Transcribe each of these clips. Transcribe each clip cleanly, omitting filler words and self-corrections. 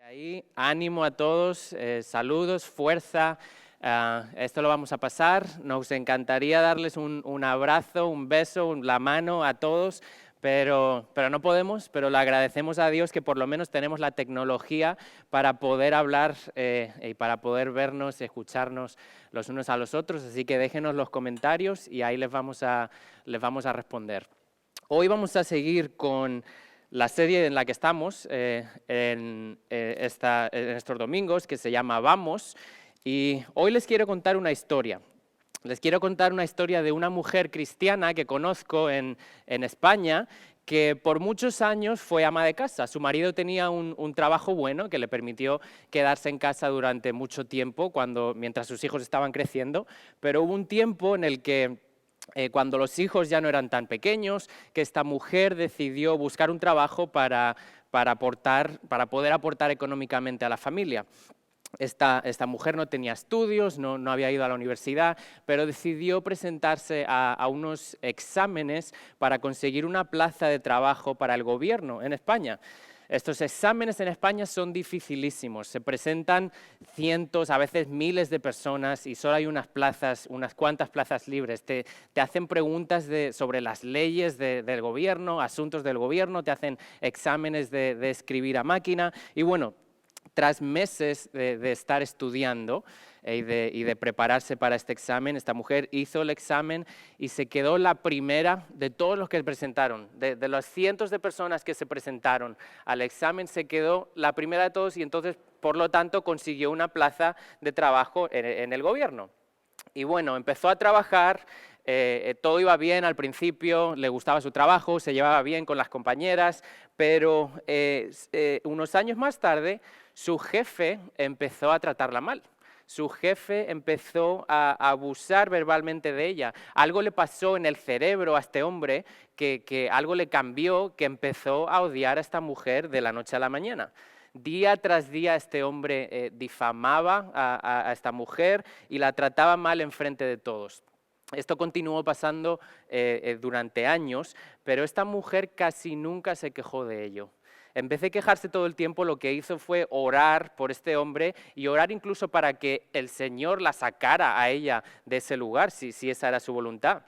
Ahí, ánimo a todos, saludos, fuerza. Esto lo vamos a pasar. Nos encantaría darles un abrazo, un beso, la mano a todos, pero no podemos. Pero le agradecemos a Dios que por lo menos tenemos la tecnología para poder hablar y para poder vernos y escucharnos los unos a los otros. Así que déjenos los comentarios y ahí les vamos a responder. Hoy vamos a seguir con la serie en la que estamos en estos domingos, que se llama Vamos, y hoy les quiero contar una historia. Les quiero contar una historia de una mujer cristiana que conozco en España, que por muchos años fue ama de casa. Su marido tenía un trabajo bueno que le permitió quedarse en casa durante mucho tiempo mientras sus hijos estaban creciendo, pero hubo un tiempo en el que cuando los hijos ya no eran tan pequeños, que esta mujer decidió buscar un trabajo para poder aportar económicamente a la familia. Esta mujer no tenía estudios, no había ido a la universidad, pero decidió presentarse a unos exámenes para conseguir una plaza de trabajo para el gobierno en España. Estos exámenes en España son dificilísimos, se presentan cientos, a veces miles de personas y solo hay unas cuantas plazas libres. Te hacen preguntas sobre las leyes del gobierno, asuntos del gobierno, te hacen exámenes de escribir a máquina y bueno, tras meses de estar estudiando y de prepararse para este examen, esta mujer hizo el examen y se quedó la primera de todos los que presentaron. De las cientos de personas que se presentaron al examen, se quedó la primera de todos y entonces, por lo tanto, consiguió una plaza de trabajo en el gobierno. Y bueno, empezó a trabajar, todo iba bien al principio, le gustaba su trabajo, se llevaba bien con las compañeras, pero unos años más tarde su jefe empezó a tratarla mal. Su jefe empezó a abusar verbalmente de ella. Algo le pasó en el cerebro a este hombre, que algo le cambió, que empezó a odiar a esta mujer de la noche a la mañana. Día tras día este hombre difamaba a esta mujer y la trataba mal enfrente de todos. Esto continuó pasando durante años, pero esta mujer casi nunca se quejó de ello. En vez de quejarse todo el tiempo, lo que hizo fue orar por este hombre y orar incluso para que el Señor la sacara a ella de ese lugar, si esa era su voluntad.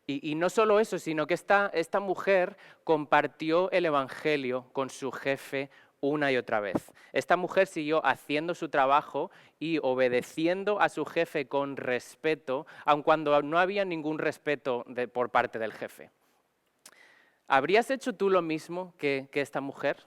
Y no solo eso, sino que esta mujer compartió el Evangelio con su jefe una y otra vez. Esta mujer siguió haciendo su trabajo y obedeciendo a su jefe con respeto, aun cuando no había ningún respeto por parte del jefe. ¿Habrías hecho tú lo mismo que esta mujer?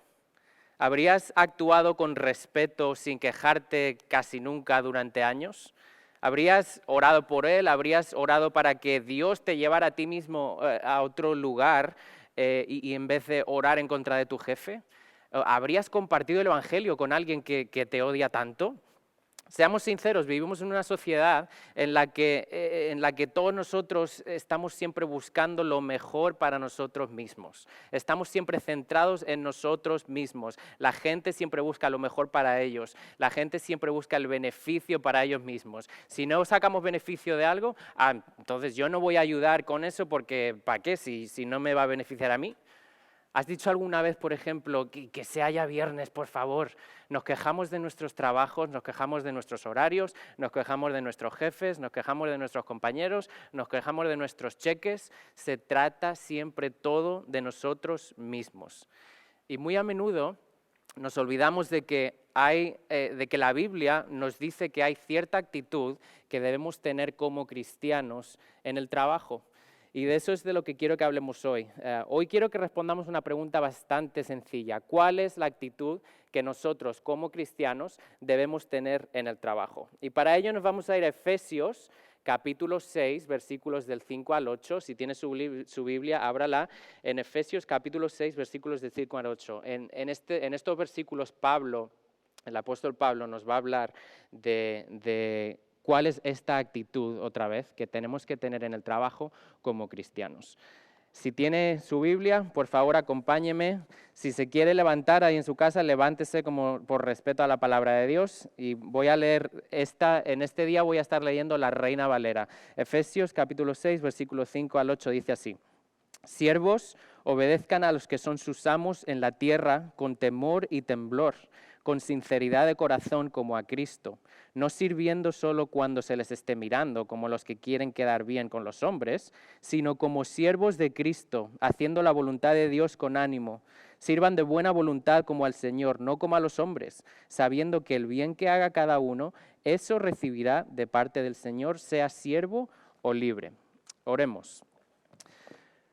¿Habrías actuado con respeto sin quejarte casi nunca durante años? ¿Habrías orado por él? ¿Habrías orado para que Dios te llevara a ti mismo a otro lugar y en vez de orar en contra de tu jefe? ¿Habrías compartido el Evangelio con alguien que te odia tanto? Seamos sinceros, vivimos en una sociedad en la que todos nosotros estamos siempre buscando lo mejor para nosotros mismos. Estamos siempre centrados en nosotros mismos. La gente siempre busca lo mejor para ellos. La gente siempre busca el beneficio para ellos mismos. Si no sacamos beneficio de algo, entonces yo no voy a ayudar con eso porque ¿para qué? Si no me va a beneficiar a mí. ¿Has dicho alguna vez, por ejemplo, que sea ya viernes, por favor? Nos quejamos de nuestros trabajos, nos quejamos de nuestros horarios, nos quejamos de nuestros jefes, nos quejamos de nuestros compañeros, nos quejamos de nuestros cheques. Se trata siempre todo de nosotros mismos. Y muy a menudo nos olvidamos de que la Biblia nos dice que hay cierta actitud que debemos tener como cristianos en el trabajo. Y de eso es de lo que quiero que hablemos hoy. Hoy quiero que respondamos una pregunta bastante sencilla. ¿Cuál es la actitud que nosotros como cristianos debemos tener en el trabajo? Y para ello nos vamos a ir a Efesios capítulo 6, versículos del 5 al 8. Si tiene su Biblia, ábrala. En Efesios capítulo 6, versículos del 5 al 8. En estos versículos el apóstol Pablo nos va a hablar de ¿cuál es esta actitud, otra vez, que tenemos que tener en el trabajo como cristianos? Si tiene su Biblia, por favor, acompáñeme. Si se quiere levantar ahí en su casa, levántese como por respeto a la palabra de Dios. Y voy a leer en este día voy a estar leyendo la Reina Valera. Efesios capítulo 6, versículos 5 al 8 dice así: Siervos, obedezcan a los que son sus amos en la tierra con temor y temblor, con sinceridad de corazón como a Cristo, no sirviendo solo cuando se les esté mirando, como los que quieren quedar bien con los hombres, sino como siervos de Cristo, haciendo la voluntad de Dios con ánimo. Sirvan de buena voluntad como al Señor, no como a los hombres, sabiendo que el bien que haga cada uno, eso recibirá de parte del Señor, sea siervo o libre. Oremos.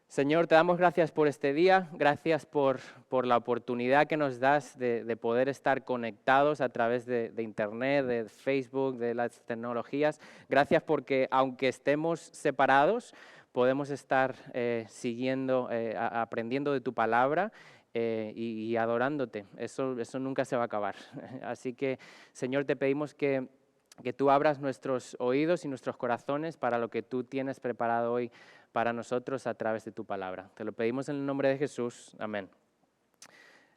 Señor, te damos gracias por este día, gracias por la oportunidad que nos das de poder estar conectados a través de Internet, de Facebook, de las tecnologías. Gracias porque aunque estemos separados, podemos estar siguiendo, aprendiendo de tu palabra y adorándote. Eso nunca se va a acabar. Así que, Señor, te pedimos que tú abras nuestros oídos y nuestros corazones para lo que tú tienes preparado hoy para nosotros a través de tu palabra. Te lo pedimos en el nombre de Jesús. Amén.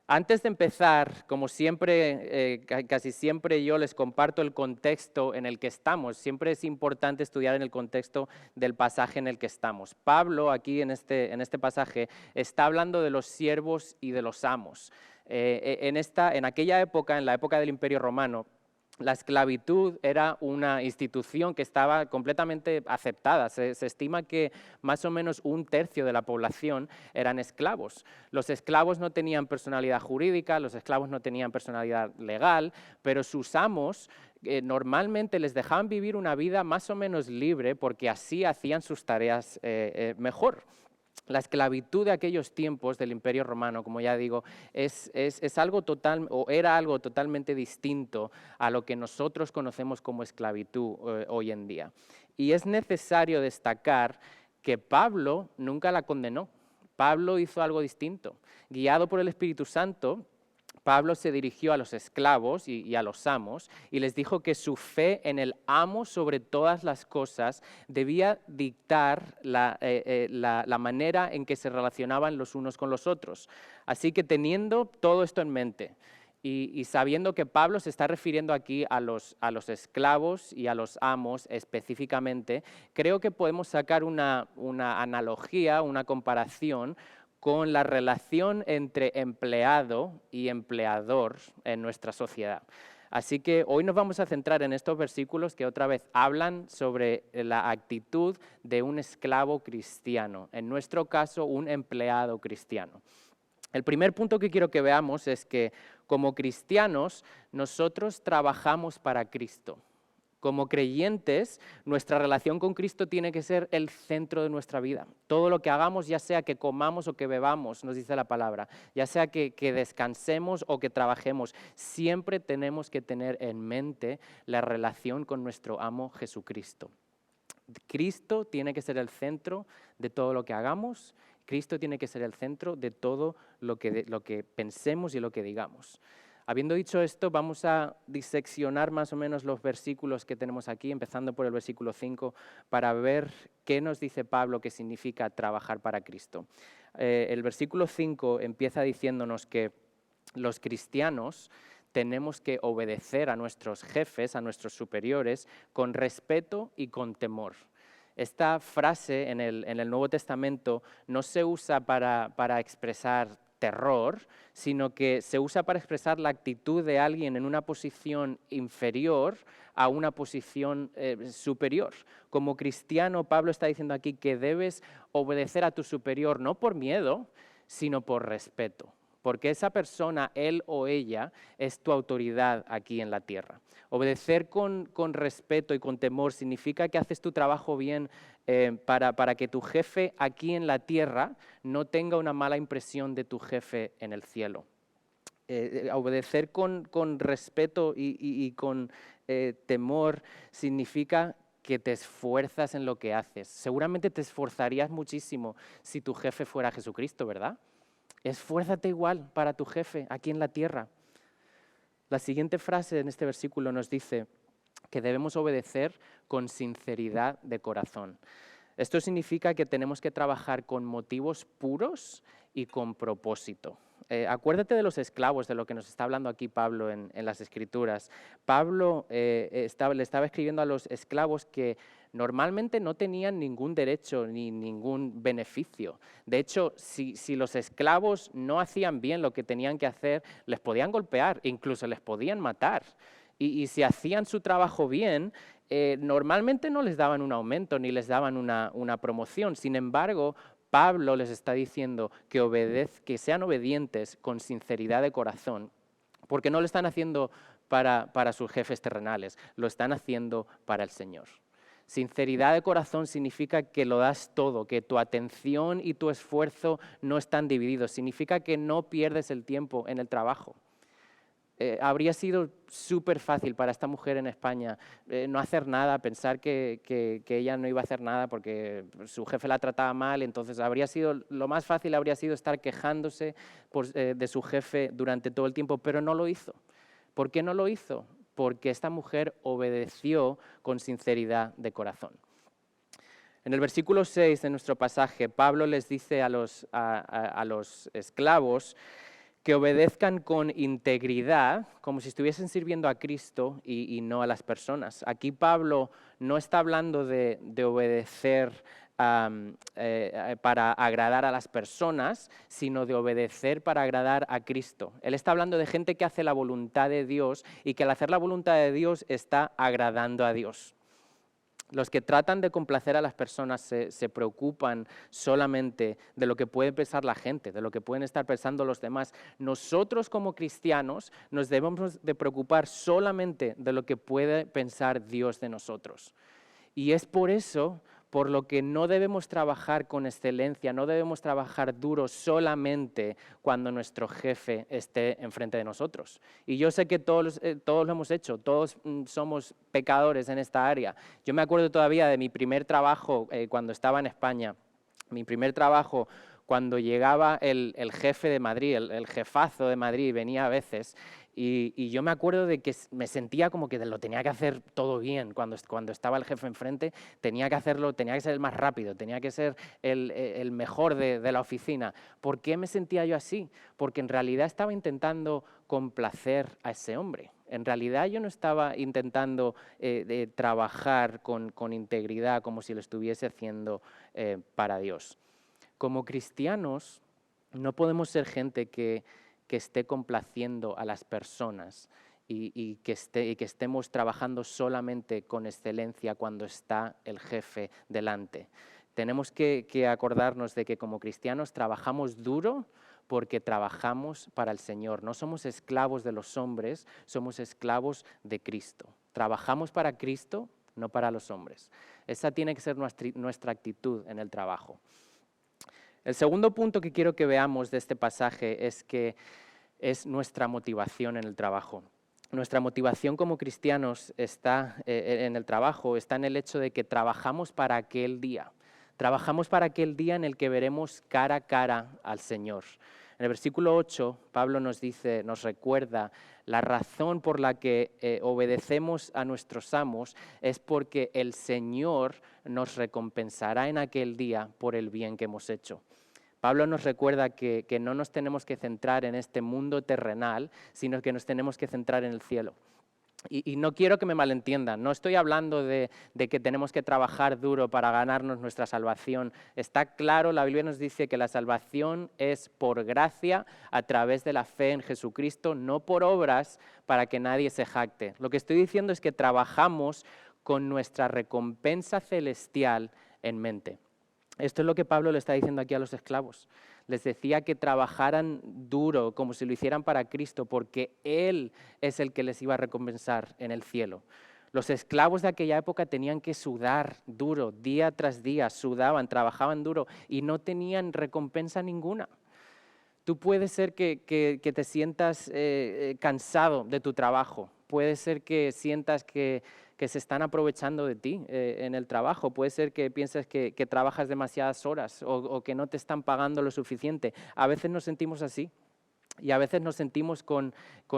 Antes de empezar, como siempre, casi siempre yo les comparto el contexto en el que estamos. Siempre es importante estudiar en el contexto del pasaje en el que estamos. Pablo, aquí en este pasaje, está hablando de los siervos y de los amos. En aquella época, en la época del Imperio Romano, la esclavitud era una institución que estaba completamente aceptada. Se estima que más o menos 1/3 de la población eran esclavos. Los esclavos no tenían personalidad jurídica, los esclavos no tenían personalidad legal, pero sus amos normalmente les dejaban vivir una vida más o menos libre porque así hacían sus tareas mejor. La esclavitud de aquellos tiempos del Imperio Romano, como ya digo, es algo total, o era algo totalmente distinto a lo que nosotros conocemos como esclavitud hoy en día. Y es necesario destacar que Pablo nunca la condenó. Pablo hizo algo distinto. Guiado por el Espíritu Santo, Pablo se dirigió a los esclavos y a los amos y les dijo que su fe en el amo sobre todas las cosas debía dictar la manera en que se relacionaban los unos con los otros. Así que teniendo todo esto en mente y sabiendo que Pablo se está refiriendo aquí a los esclavos y a los amos específicamente, creo que podemos sacar una analogía, una comparación con la relación entre empleado y empleador en nuestra sociedad. Así que hoy nos vamos a centrar en estos versículos que otra vez hablan sobre la actitud de un esclavo cristiano, en nuestro caso un empleado cristiano. El primer punto que quiero que veamos es que como cristianos nosotros trabajamos para Cristo. Como creyentes, nuestra relación con Cristo tiene que ser el centro de nuestra vida. Todo lo que hagamos, ya sea que comamos o que bebamos, nos dice la palabra, ya sea que descansemos o que trabajemos, siempre tenemos que tener en mente la relación con nuestro amo Jesucristo. Cristo tiene que ser el centro de todo lo que hagamos, Cristo tiene que ser el centro de todo lo que pensemos y lo que digamos. Habiendo dicho esto, vamos a diseccionar más o menos los versículos que tenemos aquí, empezando por el versículo 5, para ver qué nos dice Pablo que significa trabajar para Cristo. El versículo 5 empieza diciéndonos que los cristianos tenemos que obedecer a nuestros jefes, a nuestros superiores, con respeto y con temor. Esta frase en el Nuevo Testamento no se usa para expresar terror, sino que se usa para expresar la actitud de alguien en una posición inferior a una posición superior. Como cristiano, Pablo está diciendo aquí que debes obedecer a tu superior no por miedo, sino por respeto, porque esa persona, él o ella, es tu autoridad aquí en la tierra. Obedecer con respeto y con temor significa que haces tu trabajo bien para que tu jefe aquí en la tierra no tenga una mala impresión de tu jefe en el cielo. Obedecer con respeto y con temor significa que te esfuerzas en lo que haces. Seguramente te esforzarías muchísimo si tu jefe fuera Jesucristo, ¿verdad? Esfuérzate igual para tu jefe aquí en la tierra. La siguiente frase en este versículo nos dice que debemos obedecer con sinceridad de corazón. Esto significa que tenemos que trabajar con motivos puros y con propósito. acuérdate de los esclavos, de lo que nos está hablando aquí Pablo en las Escrituras. Pablo le estaba escribiendo a los esclavos que normalmente no tenían ningún derecho ni ningún beneficio. De hecho, si los esclavos no hacían bien lo que tenían que hacer, les podían golpear, incluso les podían matar. Y si hacían su trabajo bien, normalmente no les daban un aumento ni les daban una promoción. Sin embargo, Pablo les está diciendo que sean obedientes con sinceridad de corazón, porque no lo están haciendo para sus jefes terrenales, lo están haciendo para el Señor. Sinceridad de corazón significa que lo das todo, que tu atención y tu esfuerzo no están divididos, significa que no pierdes el tiempo en el trabajo. Habría sido súper fácil para esta mujer en España no hacer nada, pensar que ella no iba a hacer nada porque su jefe la trataba mal, entonces lo más fácil habría sido estar quejándose de su jefe durante todo el tiempo, pero no lo hizo. ¿Por qué no lo hizo? Porque esta mujer obedeció con sinceridad de corazón. En el versículo 6 de nuestro pasaje, Pablo les dice a los esclavos que obedezcan con integridad, como si estuviesen sirviendo a Cristo y no a las personas. Aquí Pablo no está hablando de obedecer para agradar a las personas, sino de obedecer para agradar a Cristo. Él está hablando de gente que hace la voluntad de Dios y que al hacer la voluntad de Dios está agradando a Dios. Los que tratan de complacer a las personas se preocupan solamente de lo que puede pensar la gente, de lo que pueden estar pensando los demás. Nosotros como cristianos nos debemos de preocupar solamente de lo que puede pensar Dios de nosotros. Y es por eso por lo que no debemos trabajar con excelencia, no debemos trabajar duro solamente cuando nuestro jefe esté enfrente de nosotros. Y yo sé que todos lo hemos hecho, todos somos pecadores en esta área. Yo me acuerdo todavía de mi primer trabajo cuando estaba en España, mi primer trabajo cuando llegaba el jefe de Madrid, el jefazo de Madrid, venía a veces. Y yo me acuerdo de que me sentía como que lo tenía que hacer todo bien. Cuando estaba el jefe enfrente, tenía que hacerlo, tenía que ser el más rápido, tenía que ser el mejor de la oficina. ¿Por qué me sentía yo así? Porque en realidad estaba intentando complacer a ese hombre. En realidad yo no estaba intentando trabajar con integridad como si lo estuviese haciendo para Dios. Como cristianos, no podemos ser gente que esté complaciendo a las personas y que estemos trabajando solamente con excelencia cuando está el jefe delante. Tenemos que acordarnos de que como cristianos trabajamos duro porque trabajamos para el Señor. No somos esclavos de los hombres, somos esclavos de Cristo. Trabajamos para Cristo, no para los hombres. Esa tiene que ser nuestra actitud en el trabajo. El segundo punto que quiero que veamos de este pasaje es que es nuestra motivación en el trabajo. Nuestra motivación como cristianos está en el trabajo, está en el hecho de que trabajamos para aquel día. Trabajamos para aquel día en el que veremos cara a cara al Señor. En el versículo 8, Pablo nos recuerda la razón por la que obedecemos a nuestros amos es porque el Señor nos recompensará en aquel día por el bien que hemos hecho. Pablo nos recuerda que no nos tenemos que centrar en este mundo terrenal, sino que nos tenemos que centrar en el cielo. Y no quiero que me malentiendan, no estoy hablando de que tenemos que trabajar duro para ganarnos nuestra salvación. Está claro, la Biblia nos dice que la salvación es por gracia a través de la fe en Jesucristo, no por obras para que nadie se jacte. Lo que estoy diciendo es que trabajamos con nuestra recompensa celestial en mente. Esto es lo que Pablo le está diciendo aquí a los esclavos. Les decía que trabajaran duro, como si lo hicieran para Cristo, porque Él es el que les iba a recompensar en el cielo. Los esclavos de aquella época tenían que sudar duro, día tras día, sudaban, trabajaban duro y no tenían recompensa ninguna. Tú puedes ser que te sientas cansado de tu trabajo, puede ser que sientas que se están aprovechando de ti en el trabajo. Puede ser que pienses que trabajas demasiadas horas o que no te están pagando lo suficiente. A veces nos sentimos así y a veces nos sentimos con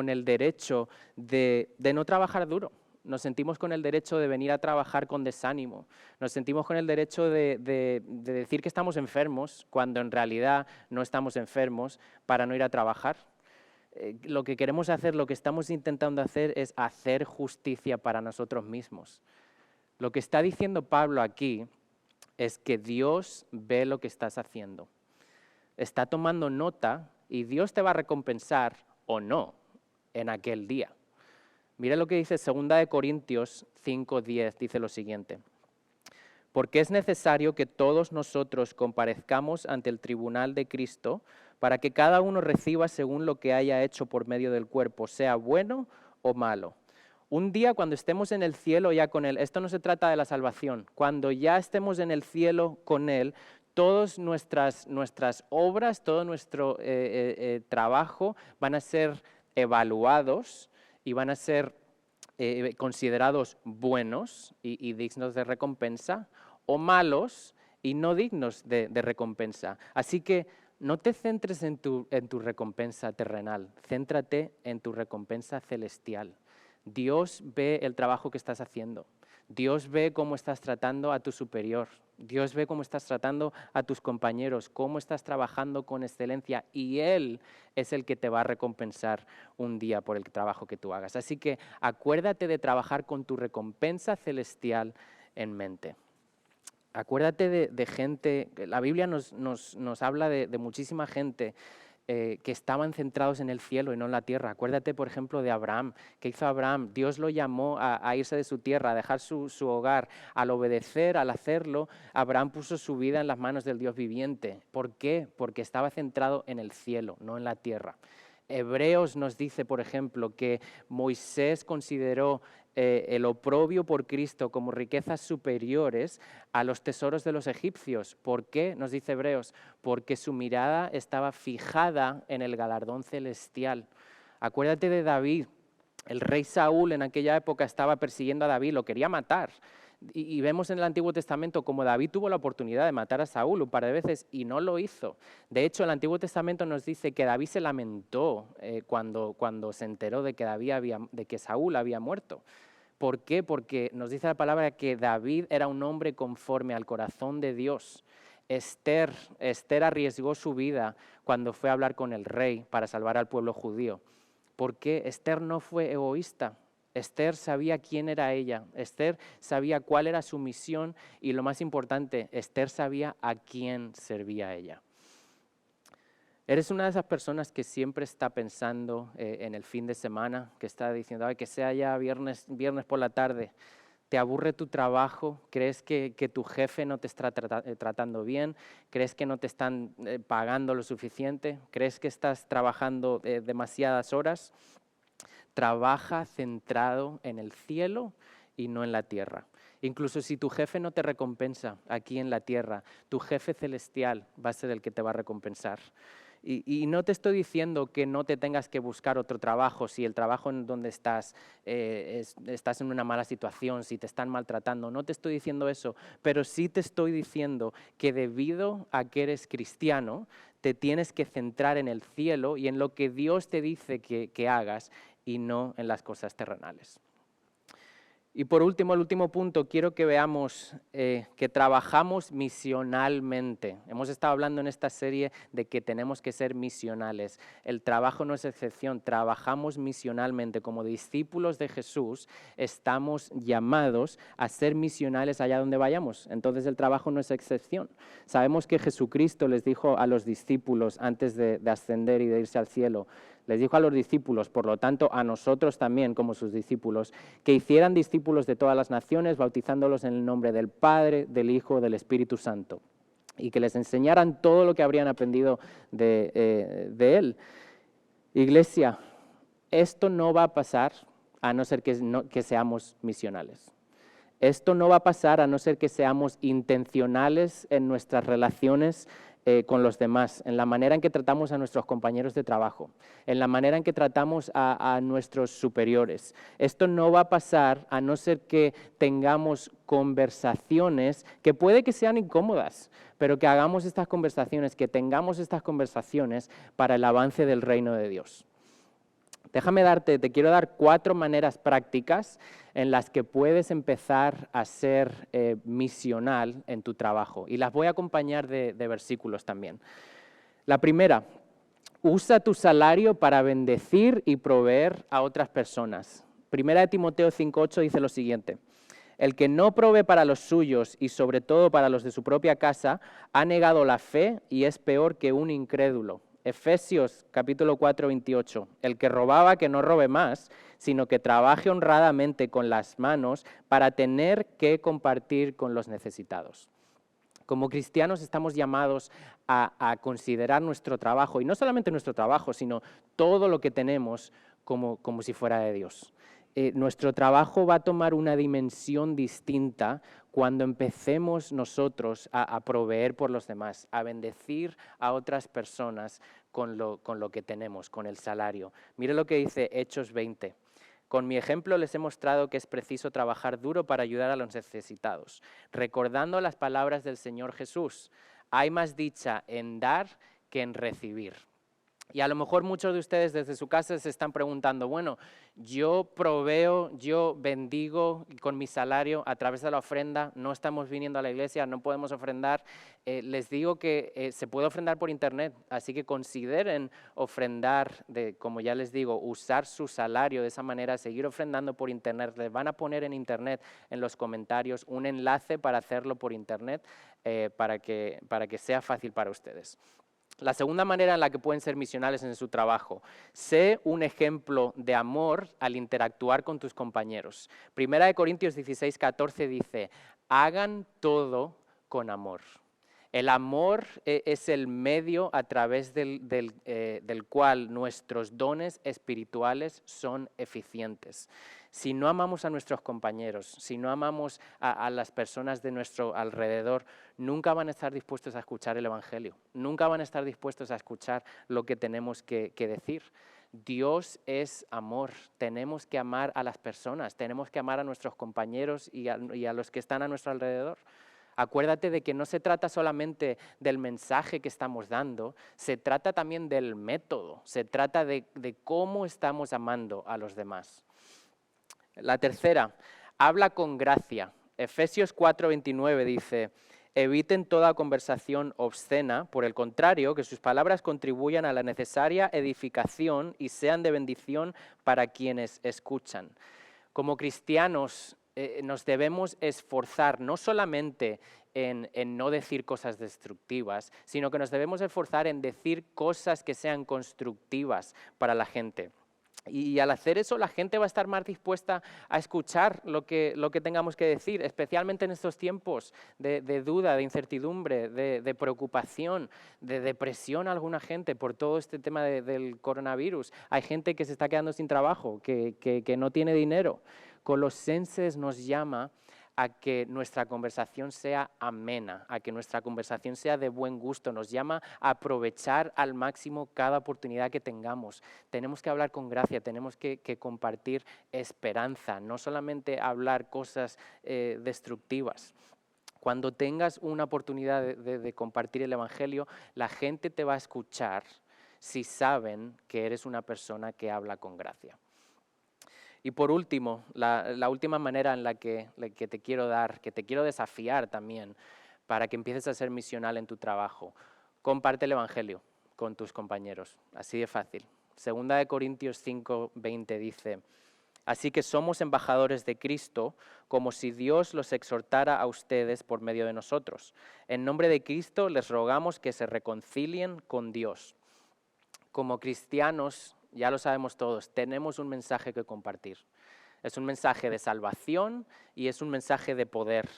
el derecho de no trabajar duro. nos sentimos con el derecho de venir a trabajar con desánimo, nos sentimos con el derecho de decir que estamos enfermos cuando en realidad no estamos enfermos para no ir a trabajar. Lo que queremos hacer, lo que estamos intentando hacer es hacer justicia para nosotros mismos. Lo que está diciendo Pablo aquí es que Dios ve lo que estás haciendo. Está tomando nota y Dios te va a recompensar o no en aquel día. Mira lo que dice 2 Corintios 5:10, dice lo siguiente. Porque es necesario que todos nosotros comparezcamos ante el tribunal de Cristo para que cada uno reciba según lo que haya hecho por medio del cuerpo, sea bueno o malo. Un día cuando estemos en el cielo ya con Él, esto no se trata de la salvación, cuando ya estemos en el cielo con Él, todas nuestras obras, todo nuestro trabajo van a ser evaluados y van a ser considerados buenos y dignos de recompensa, o malos y no dignos de recompensa. Así que no te centres en tu recompensa terrenal, céntrate en tu recompensa celestial. Dios ve el trabajo que estás haciendo. Dios ve cómo estás tratando a tu superior. Dios ve cómo estás tratando a tus compañeros, cómo estás trabajando con excelencia y Él es el que te va a recompensar un día por el trabajo que tú hagas. Así que acuérdate de trabajar con tu recompensa celestial en mente. Acuérdate de gente, la Biblia nos habla de muchísima gente que estaban centrados en el cielo y no en la tierra. Acuérdate, por ejemplo, de Abraham. ¿Qué hizo Abraham? Dios lo llamó a irse de su tierra, a dejar su hogar. Al obedecer, al hacerlo, Abraham puso su vida en las manos del Dios viviente. ¿Por qué? Porque estaba centrado en el cielo, no en la tierra. Hebreos nos dice, por ejemplo, que Moisés consideró el oprobio por Cristo como riquezas superiores a los tesoros de los egipcios. ¿Por qué? Nos dice Hebreos, porque su mirada estaba fijada en el galardón celestial. Acuérdate de David. El rey Saúl en aquella época estaba persiguiendo a David, lo quería matar. Y vemos en el Antiguo Testamento como David tuvo la oportunidad de matar a Saúl un par de veces y no lo hizo. De hecho, el Antiguo Testamento nos dice que David se lamentó cuando se enteró de que Saúl había muerto. ¿Por qué? Porque nos dice la palabra que David era un hombre conforme al corazón de Dios. Esther arriesgó su vida cuando fue a hablar con el rey para salvar al pueblo judío. ¿Por qué? Esther no fue egoísta. Esther sabía quién era ella, Esther sabía cuál era su misión y lo más importante, Esther sabía a quién servía ella. Eres una de esas personas que siempre está pensando en el fin de semana, que está diciendo, ay, que sea ya viernes por la tarde. ¿Te aburre tu trabajo? ¿Crees que tu jefe no te está tratando bien? ¿Crees que no te están pagando lo suficiente? ¿Crees que estás trabajando demasiadas horas? Trabaja centrado en el cielo y no en la tierra. Incluso si tu jefe no te recompensa aquí en la tierra, tu jefe celestial va a ser el que te va a recompensar. Y no te estoy diciendo que no te tengas que buscar otro trabajo si el trabajo en donde estás en una mala situación, si te están maltratando. No te estoy diciendo eso, pero sí te estoy diciendo que debido a que eres cristiano, te tienes que centrar en el cielo y en lo que Dios te dice que hagas y no en las cosas terrenales. Y por último, el último punto, quiero que veamos que trabajamos misionalmente. Hemos estado hablando en esta serie de que tenemos que ser misionales. El trabajo no es excepción, trabajamos misionalmente. Como discípulos de Jesús, estamos llamados a ser misionales allá donde vayamos. Entonces el trabajo no es excepción. Sabemos que Jesucristo les dijo a los discípulos antes de ascender y de irse al cielo, les dijo a los discípulos, por lo tanto a nosotros también como sus discípulos, que hicieran discípulos de todas las naciones, bautizándolos en el nombre del Padre, del Hijo, del Espíritu Santo, y que les enseñaran todo lo que habrían aprendido de Él. Iglesia, esto no va a pasar a no ser que seamos misionales. Esto no va a pasar a no ser que seamos intencionales en nuestras relaciones con los demás, en la manera en que tratamos a nuestros compañeros de trabajo, en la manera en que tratamos a nuestros superiores. Esto no va a pasar a no ser que tengamos conversaciones que puede que sean incómodas, pero que hagamos estas conversaciones, que tengamos estas conversaciones para el avance del reino de Dios. te quiero dar 4 maneras prácticas en las que puedes empezar a ser misional en tu trabajo. Y las voy a acompañar de versículos también. La primera, usa tu salario para bendecir y proveer a otras personas. Primera de Timoteo 5:8 dice lo siguiente: el que no provee para los suyos y sobre todo para los de su propia casa, ha negado la fe y es peor que un incrédulo. Efesios capítulo 4:28. El que robaba, que no robe más, sino que trabaje honradamente con las manos para tener que compartir con los necesitados. Como cristianos estamos llamados a considerar nuestro trabajo, y no solamente nuestro trabajo, sino todo lo que tenemos como si fuera de Dios. Nuestro trabajo va a tomar una dimensión distinta cuando empecemos nosotros a proveer por los demás, a bendecir a otras personas con lo que tenemos, con el salario. Mire lo que dice Hechos 20. Con mi ejemplo les he mostrado que es preciso trabajar duro para ayudar a los necesitados, recordando las palabras del Señor Jesús. Hay más dicha en dar que en recibir. Y a lo mejor muchos de ustedes desde su casa se están preguntando, bueno, yo proveo, yo bendigo con mi salario a través de la ofrenda, no estamos viniendo a la iglesia, no podemos ofrendar. Les digo que se puede ofrendar por internet, así que consideren ofrendar, como ya les digo, usar su salario de esa manera, seguir ofrendando por internet. Les van a poner en internet, en los comentarios, un enlace para hacerlo por internet para que sea fácil para ustedes. La segunda manera en la que pueden ser misionales en su trabajo: sé un ejemplo de amor al interactuar con tus compañeros. Primera de Corintios 16:14 dice, hagan todo con amor. El amor es el medio a través del cual nuestros dones espirituales son eficientes. Si no amamos a nuestros compañeros, si no amamos a las personas de nuestro alrededor, nunca van a estar dispuestos a escuchar el Evangelio, nunca van a estar dispuestos a escuchar lo que tenemos que decir. Dios es amor, tenemos que amar a las personas, tenemos que amar a nuestros compañeros y a los que están a nuestro alrededor. Acuérdate de que no se trata solamente del mensaje que estamos dando, se trata también del método, se trata de cómo estamos amando a los demás. La tercera, habla con gracia. Efesios 4:29 dice, eviten toda conversación obscena, por el contrario, que sus palabras contribuyan a la necesaria edificación y sean de bendición para quienes escuchan. Como cristianos nos debemos esforzar no solamente en no decir cosas destructivas, sino que nos debemos esforzar en decir cosas que sean constructivas para la gente. Y al hacer eso, la gente va a estar más dispuesta a escuchar lo que tengamos que decir, especialmente en estos tiempos de duda, de incertidumbre, de preocupación, de depresión a alguna gente por todo este tema del coronavirus. Hay gente que se está quedando sin trabajo, que no tiene dinero. Colosenses nos llama a que nuestra conversación sea amena, a que nuestra conversación sea de buen gusto. Nos llama a aprovechar al máximo cada oportunidad que tengamos. Tenemos que hablar con gracia, tenemos que compartir esperanza, no solamente hablar cosas destructivas. Cuando tengas una oportunidad de compartir el Evangelio, la gente te va a escuchar si saben que eres una persona que habla con gracia. Y por último, la última manera en la que te quiero dar, que te quiero desafiar también para que empieces a ser misional en tu trabajo: comparte el Evangelio con tus compañeros, así de fácil. Segunda de Corintios 5:20 dice, así que somos embajadores de Cristo, como si Dios los exhortara a ustedes por medio de nosotros. En nombre de Cristo les rogamos que se reconcilien con Dios. Como cristianos, ya lo sabemos todos, tenemos un mensaje que compartir. Es un mensaje de salvación y es un mensaje de poder.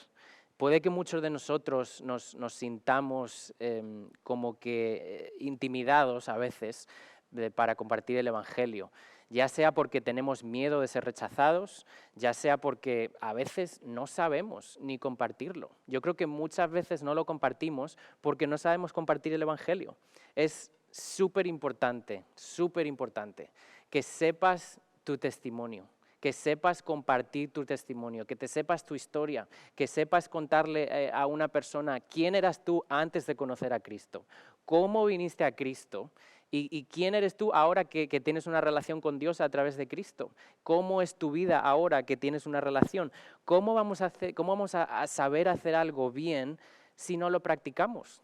Puede que muchos de nosotros nos sintamos como que intimidados a veces para compartir el Evangelio, ya sea porque tenemos miedo de ser rechazados, ya sea porque a veces no sabemos ni compartirlo. Yo creo que muchas veces no lo compartimos porque no sabemos compartir el Evangelio. Es súper importante que sepas tu testimonio, que sepas compartir tu testimonio, que te sepas tu historia, que sepas contarle a una persona quién eras tú antes de conocer a Cristo, cómo viniste a Cristo ¿Y quién eres tú ahora que tienes una relación con Dios a través de Cristo? ¿Cómo es tu vida ahora que tienes una relación? ¿Cómo vamos a saber hacer algo bien si no lo practicamos?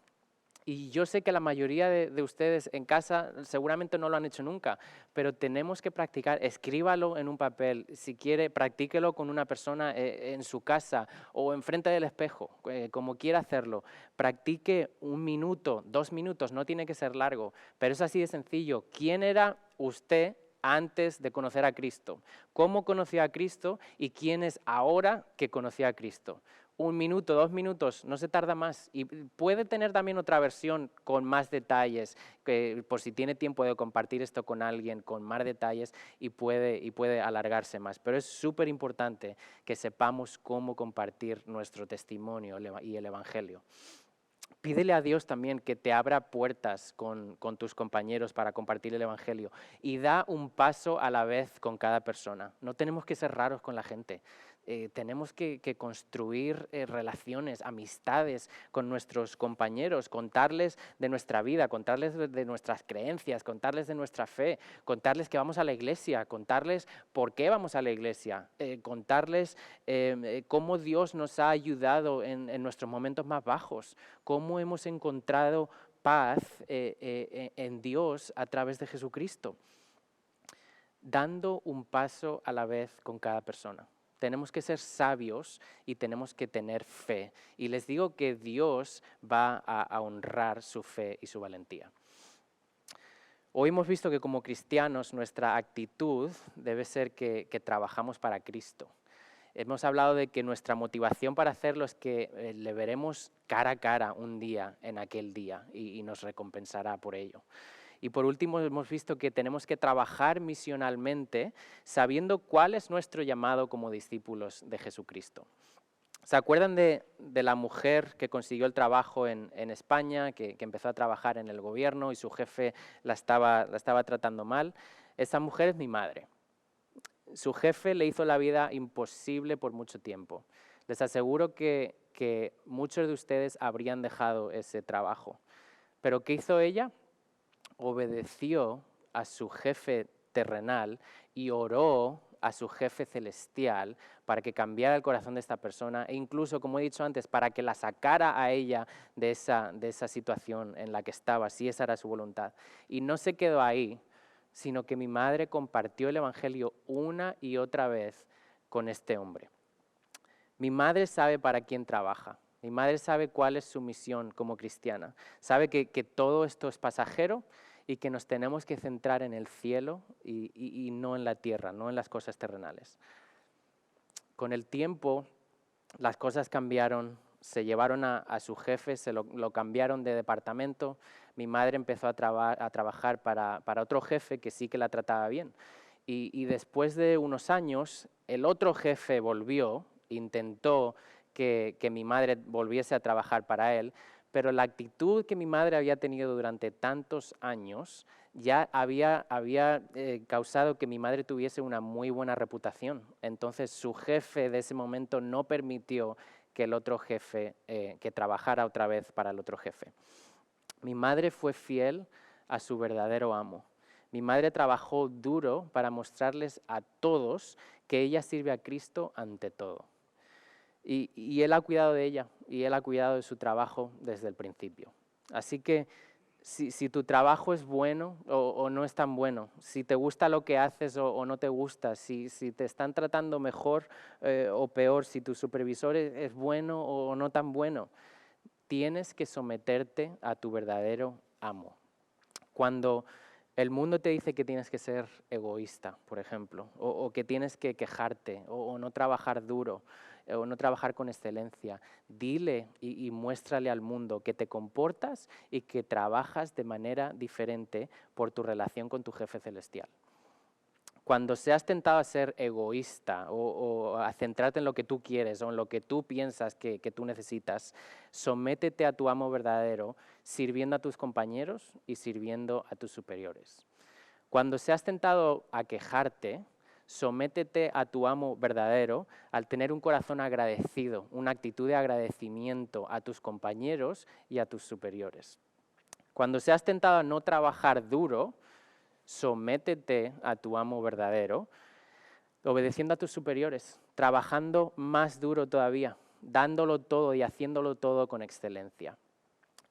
Y yo sé que la mayoría de ustedes en casa seguramente no lo han hecho nunca, pero tenemos que practicar. Escríbalo en un papel. Si quiere, practíquelo con una persona en su casa o enfrente del espejo, como quiera hacerlo. Practique 1 minuto, 2 minutos, no tiene que ser largo, pero es así de sencillo. ¿Quién era usted antes de conocer a Cristo? ¿Cómo conoció a Cristo y quién es ahora que conoció a Cristo? 1 minuto, 2 minutos, no se tarda más. Y puede tener también otra versión con más detalles, que por si tiene tiempo de compartir esto con alguien, con más detalles y puede alargarse más. Pero es súper importante que sepamos cómo compartir nuestro testimonio y el Evangelio. Pídele a Dios también que te abra puertas con tus compañeros para compartir el Evangelio y da un paso a la vez con cada persona. No tenemos que ser raros con la gente. Tenemos que construir relaciones, amistades con nuestros compañeros, contarles de nuestra vida, contarles de nuestras creencias, contarles de nuestra fe, contarles que vamos a la iglesia, contarles por qué vamos a la iglesia, contarles cómo Dios nos ha ayudado en nuestros momentos más bajos, cómo hemos encontrado paz en Dios a través de Jesucristo, dando un paso a la vez con cada persona. Tenemos que ser sabios y tenemos que tener fe. Y les digo que Dios va a honrar su fe y su valentía. Hoy hemos visto que como cristianos nuestra actitud debe ser que trabajamos para Cristo. Hemos hablado de que nuestra motivación para hacerlo es que le veremos cara a cara un día en aquel día y nos recompensará por ello. Y por último hemos visto que tenemos que trabajar misionalmente sabiendo cuál es nuestro llamado como discípulos de Jesucristo. ¿Se acuerdan de la mujer que consiguió el trabajo en España, que empezó a trabajar en el gobierno y su jefe la estaba tratando mal? Esa mujer es mi madre. Su jefe le hizo la vida imposible por mucho tiempo. Les aseguro que muchos de ustedes habrían dejado ese trabajo. ¿Pero qué hizo ella? Obedeció a su jefe terrenal y oró a su jefe celestial para que cambiara el corazón de esta persona e incluso, como he dicho antes, para que la sacara a ella de esa situación en la que estaba, si esa era su voluntad. Y no se quedó ahí, sino que mi madre compartió el Evangelio una y otra vez con este hombre. Mi madre sabe para quién trabaja. Mi madre sabe cuál es su misión como cristiana. Sabe que todo esto es pasajero y que nos tenemos que centrar en el cielo y no en la tierra, no en las cosas terrenales. Con el tiempo, las cosas cambiaron. Se llevaron a su jefe, lo cambiaron de departamento. Mi madre empezó a trabajar para otro jefe que sí que la trataba bien. Y después de unos años, el otro jefe volvió, intentó que mi madre volviese a trabajar para él, pero la actitud que mi madre había tenido durante tantos años ya había causado que mi madre tuviese una muy buena reputación. Entonces su jefe de ese momento no permitió que el otro jefe, que trabajara otra vez para el otro jefe. Mi madre fue fiel a su verdadero amo. Mi madre trabajó duro para mostrarles a todos que ella sirve a Cristo ante todo. Y Él ha cuidado de ella y Él ha cuidado de su trabajo desde el principio. Así que si tu trabajo es bueno o no es tan bueno, si te gusta lo que haces o no te gusta, si te están tratando mejor o peor, si tu supervisor es bueno o no tan bueno, tienes que someterte a tu verdadero amo. Cuando el mundo te dice que tienes que ser egoísta, por ejemplo, o que tienes que quejarte, o no trabajar duro, o no trabajar con excelencia, dile y muéstrale al mundo que te comportas y que trabajas de manera diferente por tu relación con tu jefe celestial. Cuando seas tentado a ser egoísta o a centrarte en lo que tú quieres o en lo que tú piensas que tú necesitas, sométete a tu amo verdadero, sirviendo a tus compañeros y sirviendo a tus superiores. Cuando seas tentado a quejarte, sométete a tu amo verdadero al tener un corazón agradecido, una actitud de agradecimiento a tus compañeros y a tus superiores. Cuando seas tentado a no trabajar duro, sométete a tu amo verdadero, obedeciendo a tus superiores, trabajando más duro todavía, dándolo todo y haciéndolo todo con excelencia.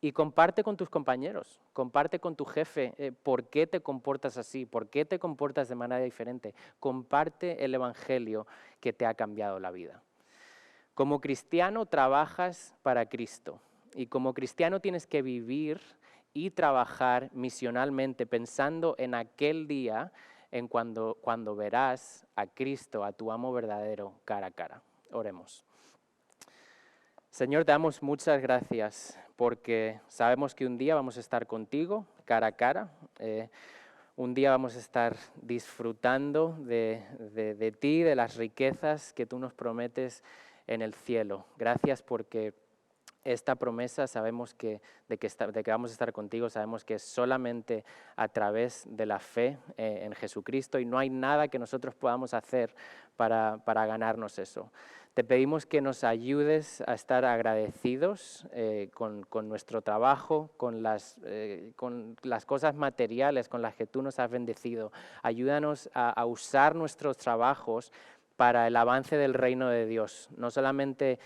Y comparte con tus compañeros, comparte con tu jefe por qué te comportas así, por qué te comportas de manera diferente. Comparte el evangelio que te ha cambiado la vida. Como cristiano trabajas para Cristo y como cristiano tienes que vivir y trabajar misionalmente pensando en aquel día en cuando verás a Cristo, a tu amo verdadero, cara a cara. Oremos. Señor, te damos muchas gracias porque sabemos que un día vamos a estar contigo, cara a cara. Un día vamos a estar disfrutando de ti, de las riquezas que tú nos prometes en el cielo. Gracias porque esta promesa sabemos de que vamos a estar contigo, sabemos que es solamente a través de la fe en Jesucristo y no hay nada que nosotros podamos hacer para ganarnos eso. Te pedimos que nos ayudes a estar agradecidos con nuestro trabajo, con las cosas materiales con las que tú nos has bendecido. Ayúdanos a usar nuestros trabajos para el avance del reino de Dios, no solamente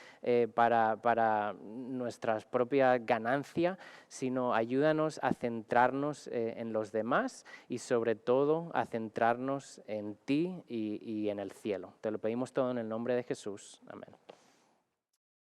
para nuestra propia ganancia, sino ayúdanos a centrarnos en los demás y sobre todo a centrarnos en ti y en el cielo. Te lo pedimos todo en el nombre de Jesús. Amén.